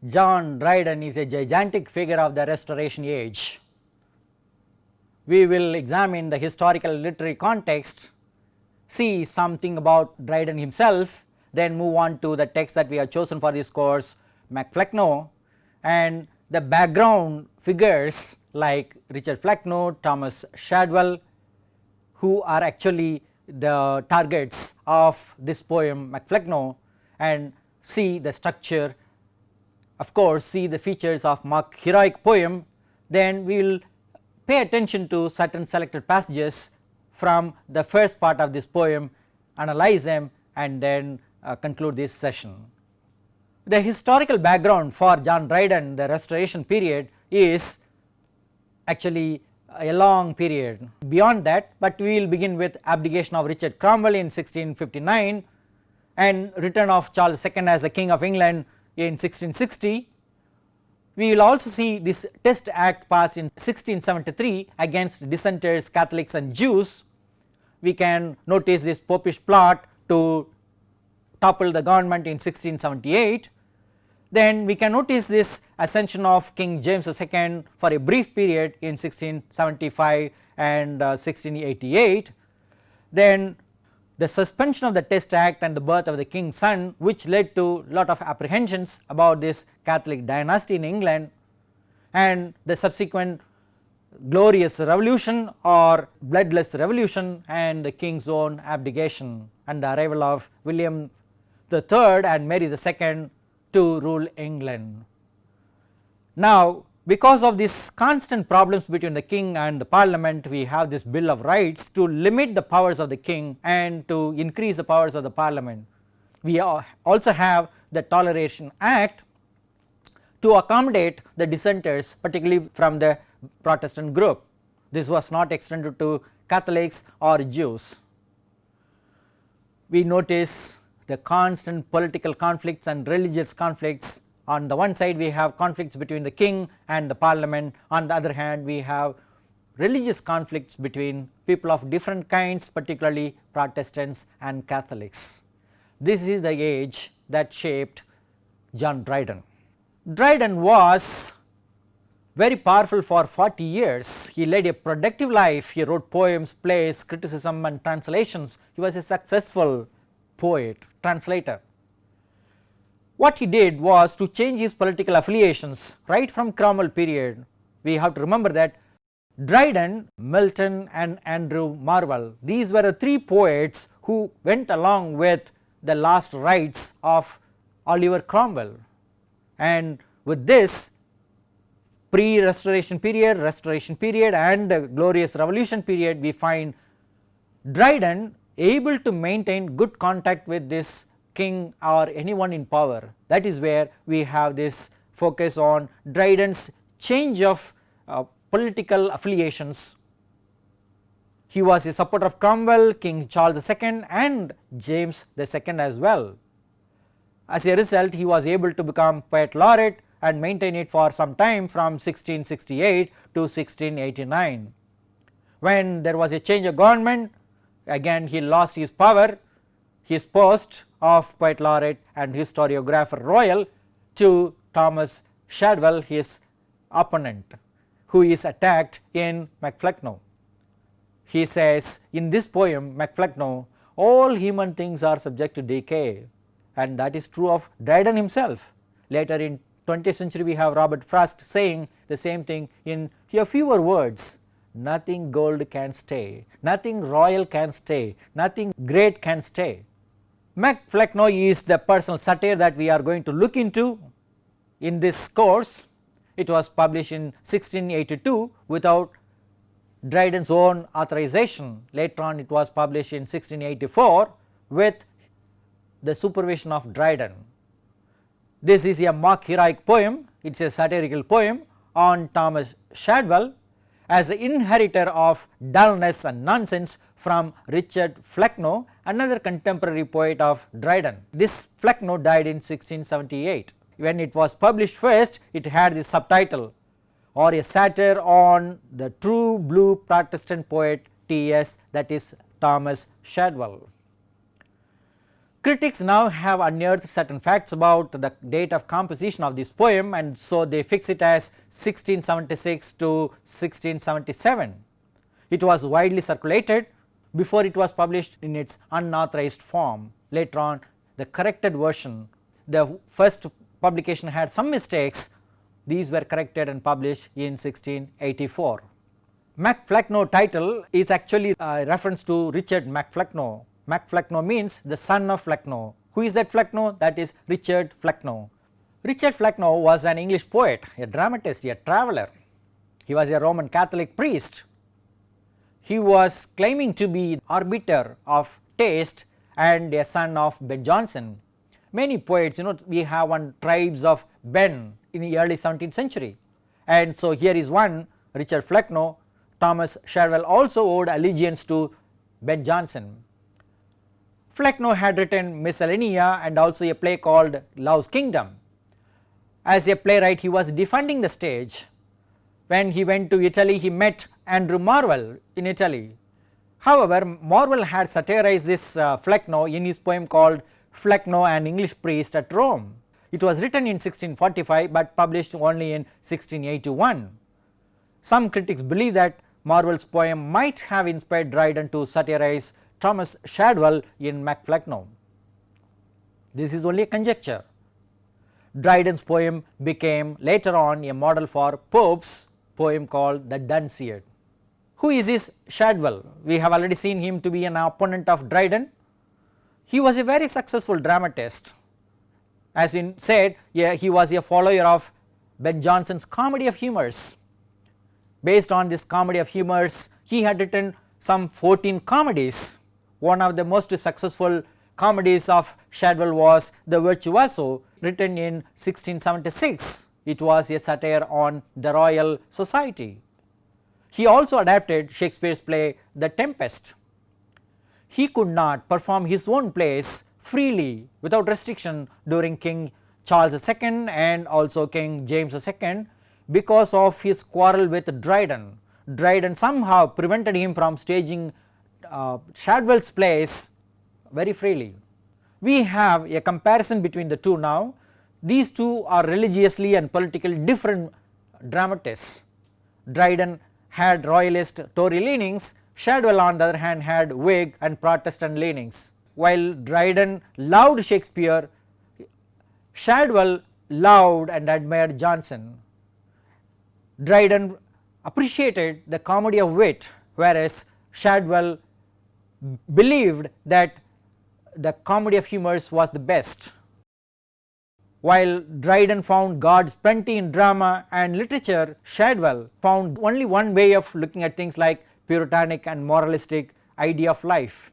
John Dryden is a gigantic figure of the Restoration age. We will examine the historical literary context, see something about Dryden himself, then move on to the text that we have chosen for this course, MacFlecknoe, and the background figures like Richard Flecknoe, Thomas Shadwell, who are actually the targets of this poem MacFlecknoe, and see the structure, of course see the features of mock heroic poem. Then we will pay attention to certain selected passages from the first part of this poem, analyze them, and then conclude this session. The historical background for John Dryden, the Restoration period, is actually a long period beyond that, but we will begin with abdication of Richard Cromwell in 1659 and return of Charles II as the King of England in 1660. We will also see this Test Act passed in 1673 against dissenters, Catholics and Jews. We can notice this popish plot to topple the government in 1678. Then we can notice this ascension of King James II for a brief period in 1675 and 1688. Then the suspension of the Test Act and the birth of the King's son, which led to lot of apprehensions about this Catholic dynasty in England, and the subsequent glorious revolution or bloodless revolution and the King's own abdication and the arrival of William III and Mary II to rule England. Now, because of these constant problems between the king and the parliament, we have this Bill of Rights to limit the powers of the king and to increase the powers of the parliament. We also have the Toleration Act to accommodate the dissenters, particularly from the Protestant group. This was not extended to Catholics or Jews. We notice the constant political conflicts and religious conflicts. On the one side we have conflicts between the king and the parliament, on the other hand we have religious conflicts between people of different kinds, particularly Protestants and Catholics. This is the age that shaped John Dryden. Dryden was very powerful for 40 years. He led a productive life. He wrote poems, plays, criticism and translations. He was a successful poet, translator. What he did was to change his political affiliations right from Cromwell period. We have to remember that Dryden, Milton and Andrew Marvell, these were the three poets who went along with the last rites of Oliver Cromwell, and with this pre-restoration period, restoration period and the glorious revolution period, we find Dryden able to maintain good contact with this king or anyone in power. That is where we have this focus on Dryden's change of political affiliations. He was a supporter of Cromwell, King Charles II and James II as well. As a result, he was able to become poet laureate and maintain it for some time from 1668 to 1689. When there was a change of government, again he lost his power, his post of poet laureate and historiographer royal, to Thomas Shadwell, his opponent, who is attacked in MacFlecknoe. He says in this poem MacFlecknoe, all human things are subject to decay, and that is true of Dryden himself. Later in 20th century we have Robert Frost saying the same thing in a fewer words: nothing gold can stay, nothing royal can stay, nothing great can stay. MacFlecknoe is the personal satire that we are going to look into in this course. It was published in 1682 without Dryden's own authorization. Later on it was published in 1684 with the supervision of Dryden. This is a mock heroic poem, it is a satirical poem on Thomas Shadwell as the inheritor of dullness and nonsense from Richard Flecknoe, another contemporary poet of Dryden. This Flecknoe died in 1678. When it was published first, it had the subtitle, or a satire on the true blue Protestant poet T.S., that is Thomas Shadwell. Critics now have unearthed certain facts about the date of composition of this poem, and so they fix it as 1676 to 1677. It was widely circulated before it was published in its unauthorized form. Later on, the corrected version, the first publication had some mistakes, these were corrected and published in 1684. MacFlecknoe title is actually a reference to Richard MacFlecknoe. MacFlecknoe means the son of Flecknoe. Who is that Flecknoe? That is Richard Flecknoe. Richard Flecknoe was an English poet, a dramatist, a traveller. He was a Roman Catholic priest. He was claiming to be arbiter of taste and a son of Ben Jonson. Many poets, we have one Tribes of Ben in the early 17th century, and so here is one Richard Flecknoe. Thomas Shadwell also owed allegiance to Ben Jonson. Flecknoe had written Miscellanea and also a play called Love's Kingdom. As a playwright, he was defending the stage. When he went to Italy, he met Andrew Marvell in Italy. However, Marvell had satirized this Flecknoe in his poem called Flecknoe, an English Priest at Rome. It was written in 1645 but published only in 1681. Some critics believe that Marvell's poem might have inspired Dryden to satirize Thomas Shadwell in MacFlecknoe. This is only a conjecture. Dryden's poem became later on a model for Pope's poem called the Dunciad. Who is this Shadwell? We have already seen him to be an opponent of Dryden. He was a very successful dramatist. As we said, he was a follower of Ben Jonson's Comedy of Humours. Based on this Comedy of Humours, he had written some 14 comedies. One of the most successful comedies of Shadwell was The Virtuoso, written in 1676. It was a satire on the Royal Society. He also adapted Shakespeare's play The Tempest. He could not perform his own plays freely without restriction during King Charles II and also King James II because of his quarrel with Dryden. Dryden somehow prevented him from staging Shadwell's plays very freely. We have a comparison between the two now. These two are religiously and politically different dramatists. Dryden had royalist Tory leanings, Shadwell on the other hand had Whig and Protestant leanings. While Dryden loved Shakespeare, Shadwell loved and admired Jonson. Dryden appreciated the comedy of wit, whereas Shadwell believed that the Comedy of Humours was the best. While Dryden found God's plenty in drama and literature, Shadwell found only one way of looking at things like puritanic and moralistic idea of life.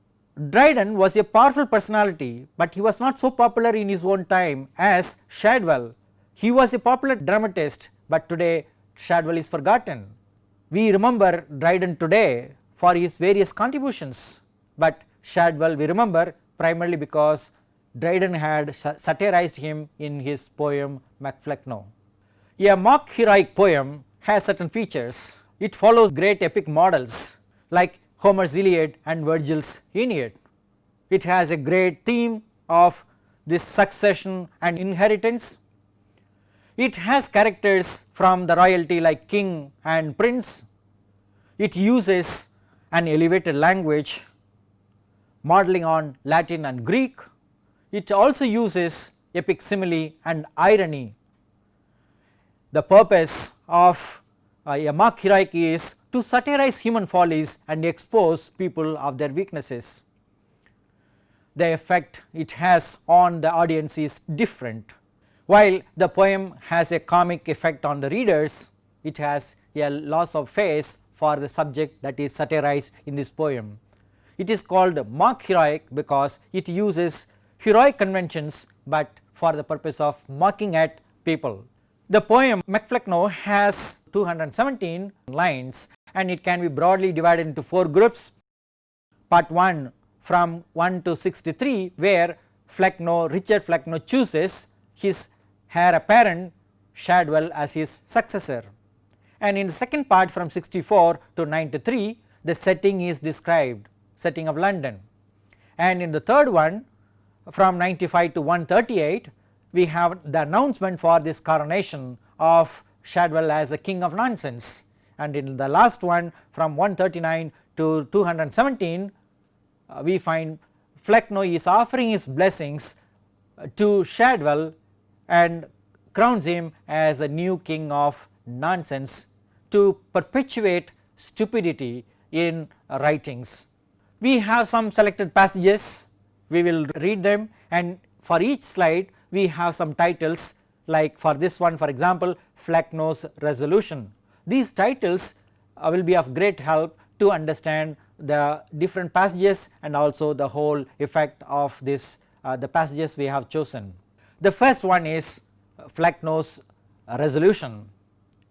Dryden was a powerful personality, but he was not so popular in his own time as Shadwell. He was a popular dramatist, but today Shadwell is forgotten. We remember Dryden today for his various contributions, but Shadwell we remember primarily because Dryden had satirized him in his poem MacFlecknoe. A mock heroic poem has certain features. It follows great epic models like Homer's Iliad and Virgil's Aeneid. It has a great theme of this succession and inheritance. It has characters from the royalty like king and prince. It uses an elevated language modeling on Latin and Greek. It also uses epic simile and irony. The purpose of a mock heroic is to satirize human follies and expose people of their weaknesses. The effect it has on the audience is different. While the poem has a comic effect on the readers, it has a loss of face for the subject that is satirized in this poem. It is called mock heroic because it uses heroic conventions, but for the purpose of mocking at people. The poem MacFlecknoe has 217 lines and it can be broadly divided into 4 groups. Part 1 from 1 to 63, where Richard Flecknoe chooses his heir apparent Shadwell as his successor, and in the second part from 64 to 93 the setting is described, setting of London, and in the third one from 95 to 138, we have the announcement for this coronation of Shadwell as a king of nonsense, and in the last one from 139 to 217 we find Flecknoe is offering his blessings to Shadwell and crowns him as a new king of nonsense to perpetuate stupidity in writings. We have some selected passages, we will read them, and for each slide we have some titles, like for this one for example, Flecknoe's resolution. These titles will be of great help to understand the different passages and also the whole effect of this the passages we have chosen. The first one is Flecknoe's resolution.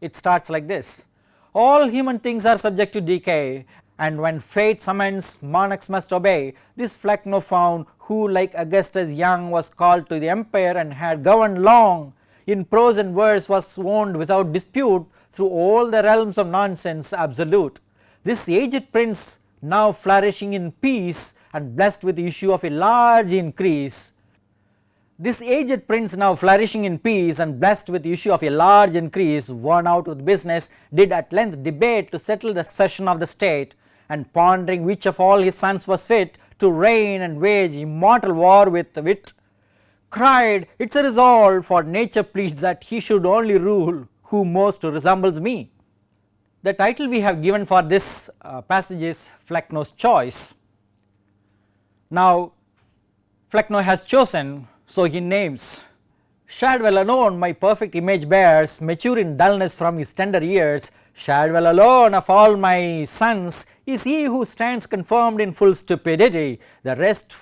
It starts like this: all human things are subject to decay, and when fate summons monarchs must obey. This Flecknoe found, who like Augustus young was called to the empire and had governed long, in prose and verse was owned without dispute through all the realms of nonsense absolute. This aged prince now flourishing in peace and blessed with the issue of a large increase. This aged prince now flourishing in peace and blessed with the issue of a large increase, worn out with business, did at length debate to settle the succession of the state, and pondering which of all his sons was fit to reign and wage immortal war with wit, cried, "It's a resolve, for nature pleads that he should only rule who most resembles me." The title we have given for this passage is Flecknoe's choice. Now Flecknoe has chosen, so he names: Shadwell alone my perfect image bears, mature in dullness from his tender years. Shadwell alone of all my sons is he who stands confirmed in full stupidity. The rest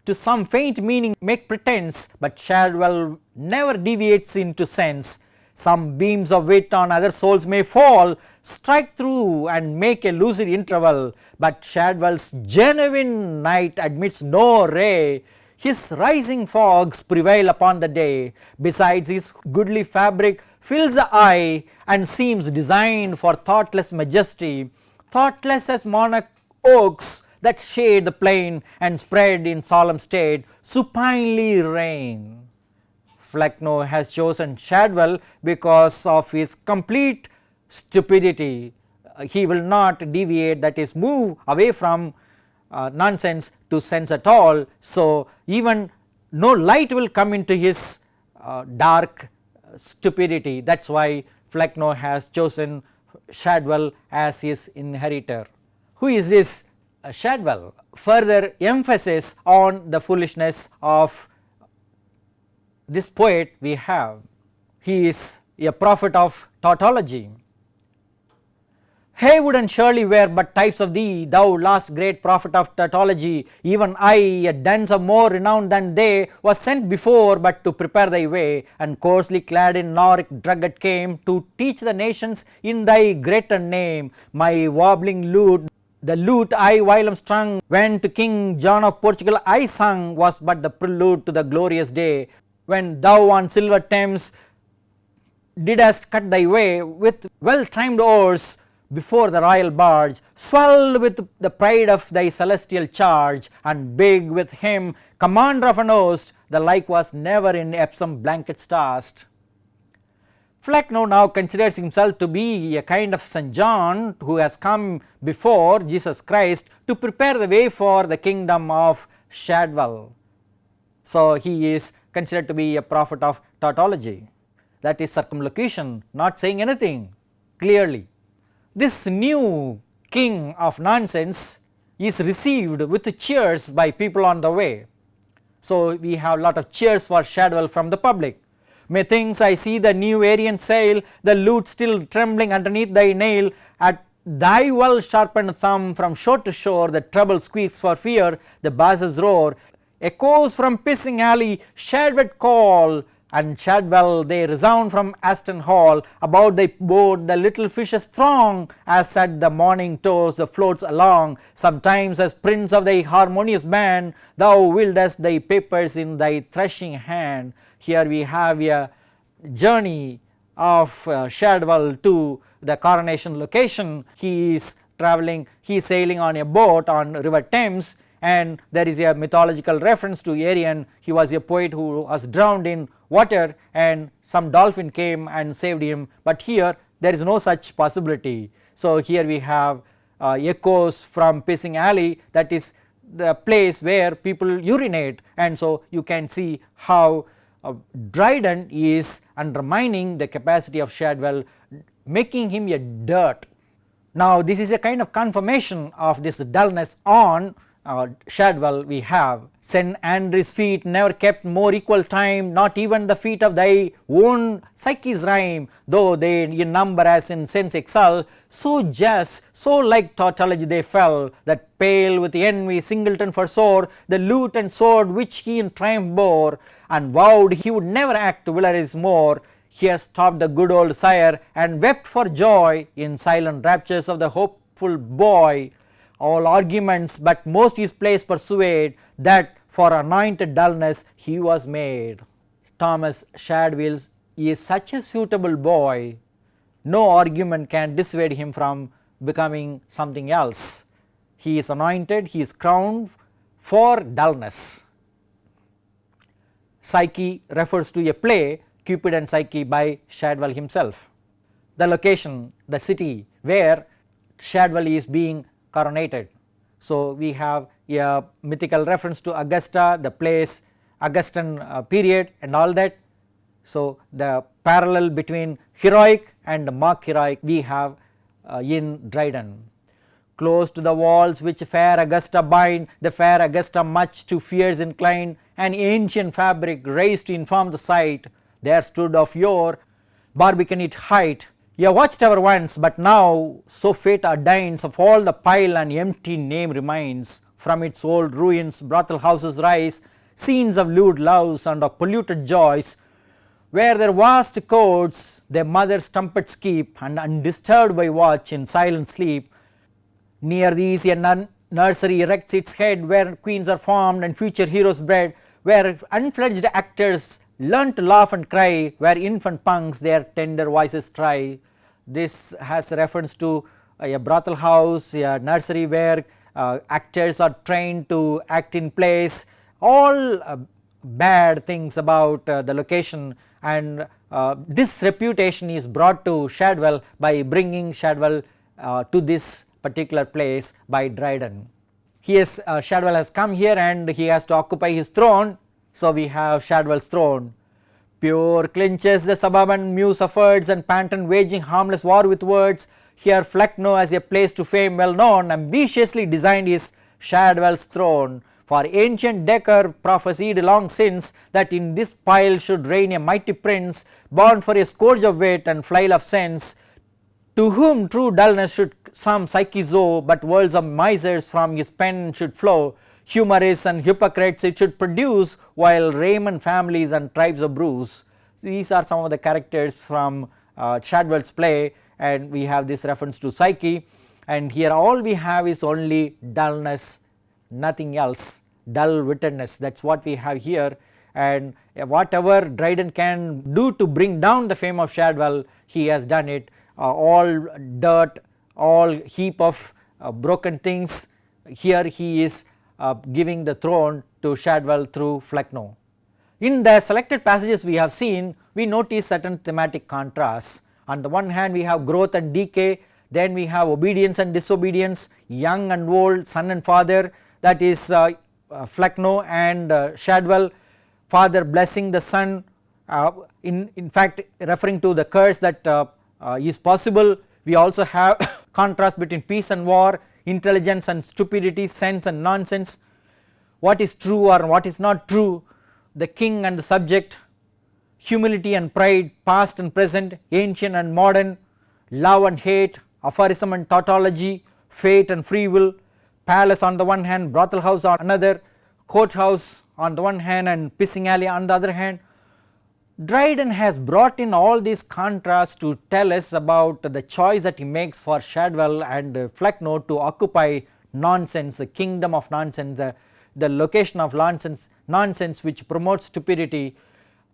to some faint meaning make pretence, but Shadwell never deviates into sense. Some beams of wit on other souls may fall, strike through and make a lucid interval, but Shadwell's genuine night admits no ray. His rising fogs prevail upon the day, besides his goodly fabric fills the eye and seems designed for thoughtless majesty, thoughtless as monarch oaks that shade the plain and spread in solemn state supinely reign. Flecknoe has chosen Shadwell because of his complete stupidity. He will not deviate, that is move away from nonsense to sense at all. So even no light will come into his dark stupidity. That is why Flecknoe has chosen Shadwell as his inheritor. Who is this Shadwell? Further emphasis on the foolishness of this poet we have. He is a prophet of tautology. Haywood and Shirley were but types of thee, thou last great prophet of tautology. Even I, a dunce of more renown than they, was sent before but to prepare thy way, and coarsely clad in Noric drugget came to teach the nations in thy greater name. My wobbling lute, the lute I whilom strung, when to King John of Portugal I sung, was but the prelude to the glorious day, when thou on silver Thames didst cut thy way with well timed oars before the royal barge, swelled with the pride of thy celestial charge, and big with him, commander of an host, the like was never in Epsom blankets tossed. Flecknoe now considers himself to be a kind of St. John who has come before Jesus Christ to prepare the way for the kingdom of Shadwell. So he is considered to be a prophet of tautology, that is circumlocution, not saying anything clearly. This new king of nonsense is received with cheers by people on the way. So we have a lot of cheers for Shadwell from the public. Methinks I see the new Aryan sail, the lute still trembling underneath thy nail. At thy well sharpened thumb from shore to shore, the treble squeaks for fear, the basses roar. Echoes from pissing alley, Shadwell call, and Shadwell they resound from Aston Hall. About thy board the little fishes throng, as at the morning toast the floats along. Sometimes as prince of thy harmonious band, thou wieldest thy papers in thy threshing hand. Here we have a journey of Shadwell to the coronation location. He is travelling, he is sailing on a boat on river Thames, and there is a mythological reference to Arion. He was a poet who was drowned in water and some dolphin came and saved him, but here there is no such possibility. So here we have echoes from pissing alley, that is the place where people urinate, and so you can see how Dryden is undermining the capacity of Shadwell, making him a dirt. Now this is a kind of confirmation of this dullness on Shadwell. We have St. Andrew's feet never kept more equal time, not even the feet of thy own Psyche's rhyme, though they in number as in sense excel, so just, so like tautology they fell, that pale with envy Singleton foresaw the lute and sword which he in triumph bore, and vowed he would never act Villeris more. He has stopped the good old sire and wept for joy in silent raptures of the hopeful boy. All arguments but most his place persuade, that for anointed dullness he was made. Thomas Shadwell is such a suitable boy, no argument can dissuade him from becoming something else. He is anointed, he is crowned for dullness. Psyche refers to a play, Cupid and Psyche, by Shadwell himself. The location, the city where Shadwell is being coronated. So we have a mythical reference to Augusta, the place, Augustan period and all that. So the parallel between heroic and mock heroic we have in Dryden. Close to the walls which fair Augusta bind, the fair Augusta much to fears inclined, an ancient fabric raised to inform the sight, there stood of yore Barbicanate height, a watchtower once, but now so fate ordains, of all the pile an empty name remains. From its old ruins brothel houses rise, scenes of lewd loves and of polluted joys, where their vast courts their mothers' trumpets keep, and undisturbed by watch in silent sleep. Near these a nursery erects its head, where queens are formed and future heroes bred, where unfledged actors learn to laugh and cry, where infant punks their tender voices try. This has reference to a brothel house, a nursery where actors are trained to act in plays, all bad things about the location, and disreputation is brought to Shadwell by bringing Shadwell to this particular place by Dryden. Shadwell has come here and he has to occupy his throne, so we have Shadwell's throne. Pure clinches the suburban muse affords, and Panton waging harmless war with words. Here Flecknoe as a place to fame well known, ambitiously designed his Shadwell's throne. For ancient Decker prophesied long since, that in this pile should reign a mighty prince, born for a scourge of wit and flail of sense, to whom true dullness should some Psyche's owe, but worlds of misers from his pen should flow. Humorists and hypocrites it should produce, while Raymond families and tribes of Bruce. These are some of the characters from Shadwell's play, and we have this reference to Psyche, and here all we have is only dullness, nothing else, dull wittedness, that is what we have here. And whatever Dryden can do to bring down the fame of Shadwell, he has done it. All dirt, all heap of broken things, here he is giving the throne to Shadwell through Flecknoe. In the selected passages we have seen, we notice certain thematic contrasts. On the one hand we have growth and decay, then we have obedience and disobedience, young and old, son and father, that is Flecknoe and Shadwell, father blessing the son, in fact referring to the curse that is possible. We also have contrast between peace and war, intelligence and stupidity, sense and nonsense, what is true or what is not true, the king and the subject, humility and pride, past and present, ancient and modern, love and hate, aphorism and tautology, fate and free will, palace on the one hand, brothel house on another, courthouse on the one hand and pissing alley on the other hand. Dryden has brought in all these contrasts to tell us about the choice that he makes for Shadwell and Flecknoe to occupy nonsense, the kingdom of nonsense, the location of nonsense which promotes stupidity.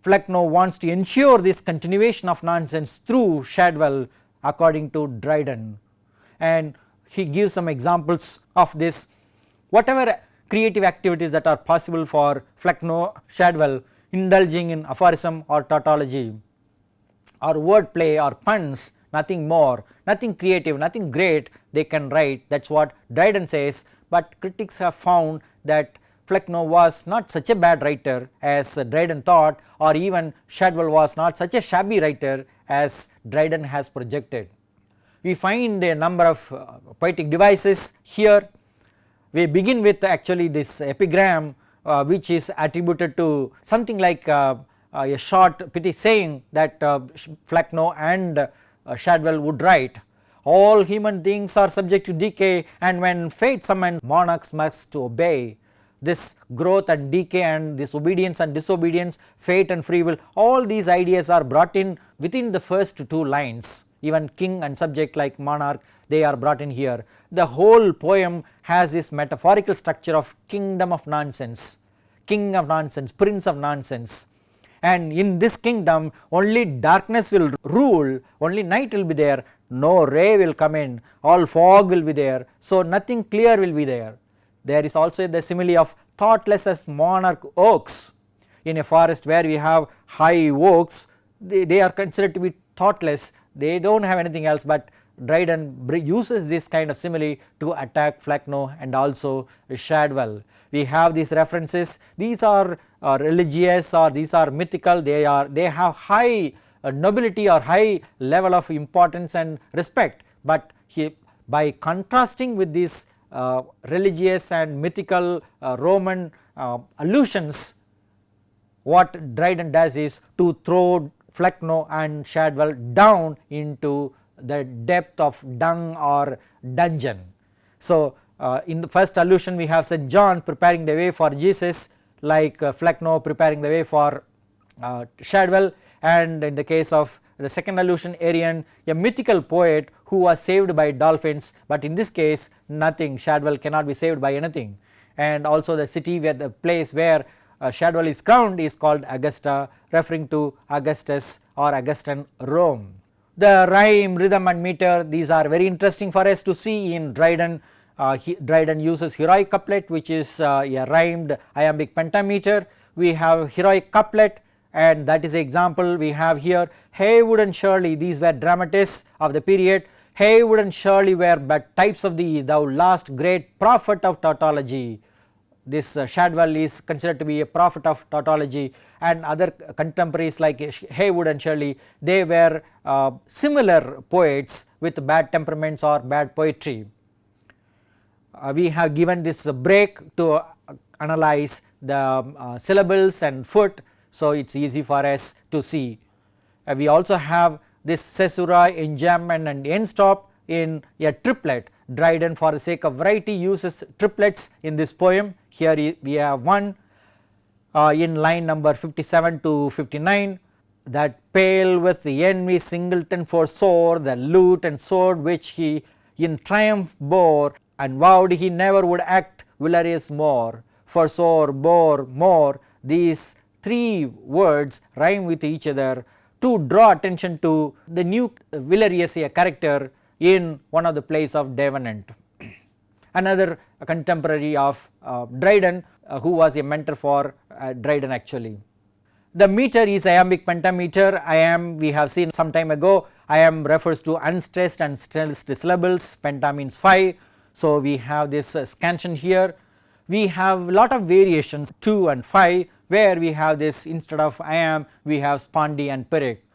Flecknoe wants to ensure this continuation of nonsense through Shadwell according to Dryden, and he gives some examples of this. Whatever creative activities that are possible for Flecknoe, Shadwell, indulging in aphorism or tautology or wordplay or puns, nothing more, nothing creative, nothing great they can write. That is what Dryden says, but critics have found that Flecknoe was not such a bad writer as Dryden thought, or even Shadwell was not such a shabby writer as Dryden has projected. We find a number of poetic devices here. We begin with actually this epigram which is attributed to something like a short pithy saying that Flecknoe and Shadwell would write. All human things are subject to decay, and when fate summons, monarchs must obey. This growth and decay and this obedience and disobedience, fate and free will, all these ideas are brought in within the first two lines. Even king and subject like monarch, they are brought in here. The whole poem has this metaphorical structure of kingdom of nonsense, king of nonsense, prince of nonsense, and in this kingdom only darkness will rule, only night will be there, no ray will come in, all fog will be there, so nothing clear will be there. There is also the simile of thoughtless as monarch oaks. In a forest where we have high oaks, they are considered to be thoughtless, they do not have anything else, but Dryden uses this kind of simile to attack Flecknoe and also Shadwell. We have these references, these are religious or these are mythical, they have high nobility or high level of importance and respect, but by contrasting with these religious and mythical Roman allusions, what Dryden does is to throw Flecknoe and Shadwell down into the depth of dung or dungeon. So, in the first allusion we have St. John preparing the way for Jesus, like Flecknoe preparing the way for Shadwell, and in the case of the second allusion Arian, a mythical poet who was saved by dolphins, but in this case nothing, Shadwell cannot be saved by anything. And also the city where the place where Shadwell is crowned is called Augusta, referring to Augustus or Augustan Rome. The rhyme, rhythm and meter, these are very interesting for us to see in Dryden. Dryden uses heroic couplet, which is a rhymed iambic pentameter. We have heroic couplet, and that is the example we have here. Haywood and Shirley, these were dramatists of the period. Haywood and Shirley were but types of thee, thou last great prophet of tautology. This Shadwell is considered to be a prophet of tautology, and other contemporaries like Haywood and Shirley, they were similar poets with bad temperaments or bad poetry. We have given this break to analyze the syllables and foot, so it is easy for us to see. We also have this caesura, enjambment and end stop in a triplet. Dryden, for the sake of variety, uses triplets in this poem. Here we have one in line number 57 to 59, that pale with the envy Singleton foresore the lute and sword which he in triumph bore, and vowed he never would act valorous more. Forsore, bore, more, these three words rhyme with each other to draw attention to the new Valerius, a character in one of the plays of Davenant, another contemporary of Dryden, who was a mentor for Dryden actually. The meter is iambic pentameter. Iamb we have seen some time ago, iamb refers to unstressed and stressed syllables, penta means 5. So, we have this scansion here. We have lot of variations 2 and 5, where we have this instead of iamb we have spondy and pyrrhic.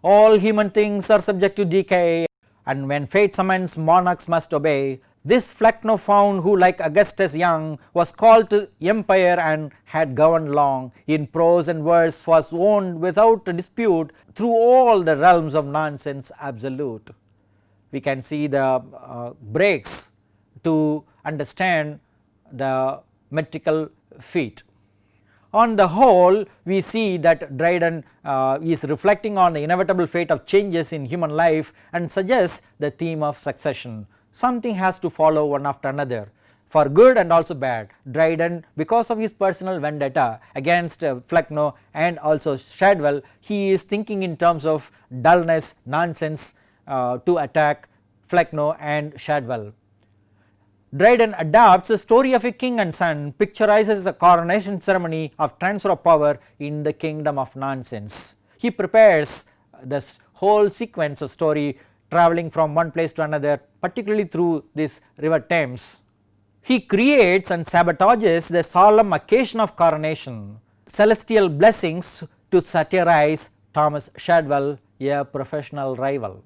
All human things are subject to decay, and when fate summons monarchs must obey. This Flecknoe found, who like Augustus young was called to empire and had governed long, in prose and verse was owned without dispute through all the realms of nonsense absolute. We can see the breaks to understand the metrical feat. On the whole, we see that Dryden is reflecting on the inevitable fate of changes in human life and suggests the theme of succession. Something has to follow one after another, for good and also bad. Dryden, because of his personal vendetta against Flecknoe and also Shadwell, he is thinking in terms of dullness, nonsense to attack Flecknoe and Shadwell. Dryden adapts the story of a king and son, picturizes the coronation ceremony of transfer of power in the kingdom of nonsense. He prepares this whole sequence of story travelling from one place to another, particularly through this river Thames. He creates and sabotages the solemn occasion of coronation, celestial blessings to satirize Thomas Shadwell, a professional rival.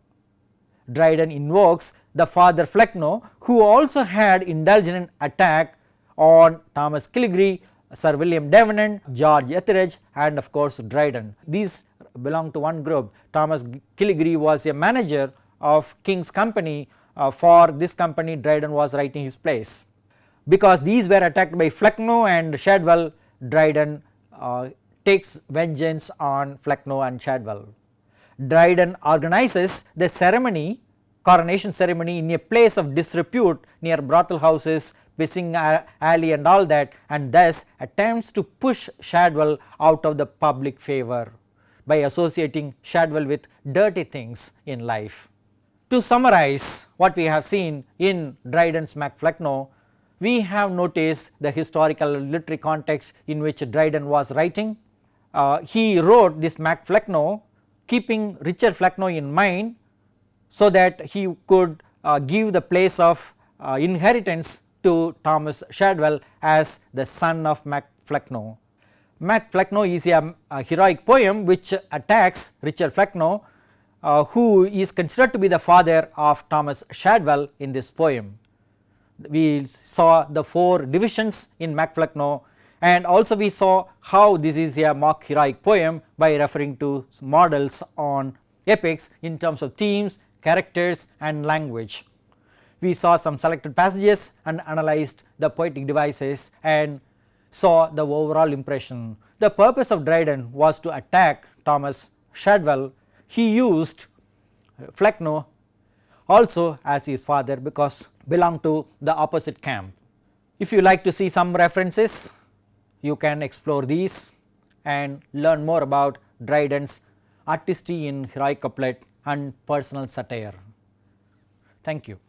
Dryden invokes the father Flecknoe, who also had indulged in an attack on Thomas Killigrew, Sir William Davenant, George Etheridge, and of course Dryden. These belong to one group. Thomas Killigrew was a manager of King's Company. For this company, Dryden was writing his plays. Because these were attacked by Flecknoe and Shadwell, Dryden takes vengeance on Flecknoe and Shadwell. Dryden organizes the ceremony, coronation ceremony, in a place of disrepute near brothel houses, Pissing Alley and all that, and thus attempts to push Shadwell out of the public favour by associating Shadwell with dirty things in life. To summarize what we have seen in Dryden's MacFlecknoe, we have noticed the historical literary context in which Dryden was writing. He wrote this MacFlecknoe keeping Richard Flecknoe in mind, so that he could give the place of inheritance to Thomas Shadwell as the son of MacFlecknoe. MacFlecknoe is a heroic poem which attacks Richard Flecknoe, who is considered to be the father of Thomas Shadwell in this poem. We saw the 4 divisions in MacFlecknoe, and also we saw how this is a mock heroic poem by referring to models on epics in terms of themes, characters and language. We saw some selected passages and analyzed the poetic devices and saw the overall impression. The purpose of Dryden was to attack Thomas Shadwell. He used Flecknoe also as his father because belonged to the opposite camp. If you like to see some references, you can explore these and learn more about Dryden's artistry in heroic couplet and personal satire. Thank you.